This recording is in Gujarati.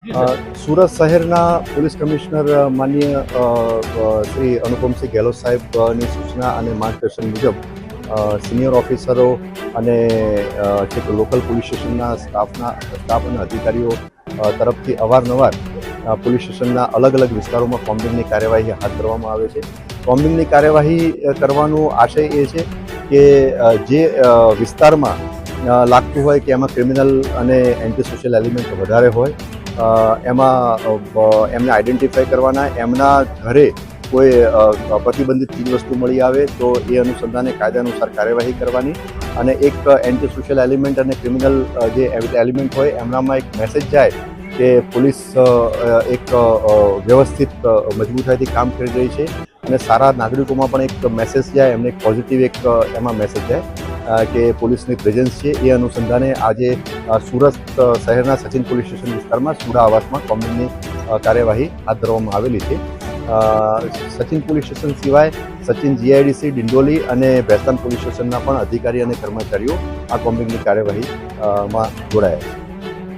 સુરત શહેરના પોલીસ કમિશનર માનનીય શ્રી અનુપમસિંહ ગેહલોત સાહેબની સૂચના અને માર્ગદર્શન મુજબ સિનિયર ઓફિસરો અને જે લોકલ પોલીસ સ્ટેશનના સ્ટાફ અને અધિકારીઓ તરફથી અવારનવાર પોલીસ સ્ટેશનના અલગ અલગ વિસ્તારોમાં કોમ્બિંગની કાર્યવાહી હાથ ધરવામાં આવે છે. કોમ્બિંગની કાર્યવાહી કરવાનો આશય એ છે કે જે વિસ્તારમાં લાગતું હોય કે એમાં ક્રિમિનલ અને એન્ટી સોશિયલ એલિમેન્ટ વધારે હોય એમાં એમને આઈડેન્ટિફાઈ કરવાના, એમના ઘરે કોઈ પ્રતિબંધિત ચીજવસ્તુ મળી આવે તો એ અનુસંધાને કાયદા અનુસાર કાર્યવાહી કરવાની અને એક એન્ટી સોશિયલ એલિમેન્ટ અને ક્રિમિનલ જે એલિમેન્ટ હોય એમનામાં એક મેસેજ જાય કે પોલીસ એક વ્યવસ્થિત મજબૂતાઈથી કામ કરી રહી છે અને સારા નાગરિકોમાં પણ એક મેસેજ જાય, એમને એક પોઝિટિવ એક એમાં મેસેજ જાય કે પોલીસની પ્રેઝન્સ છે. એ અનુસંધાને આજે સુરત શહેરના સચિન પોલીસ સ્ટેશન વિસ્તારમાં સુડા આવાસમાં કોમ્બિંગની કાર્યવાહી હાથ ધરવામાં આવેલી છે. સચિન પોલીસ સ્ટેશન સિવાય સચિન જીઆઈડીસી, ડિંડોલી અને ભેસ્તાન પોલીસ સ્ટેશનના પણ અધિકારી અને કર્મચારીઓ આ કોમ્બિંગની કાર્યવાહીમાં જોડાયા છે.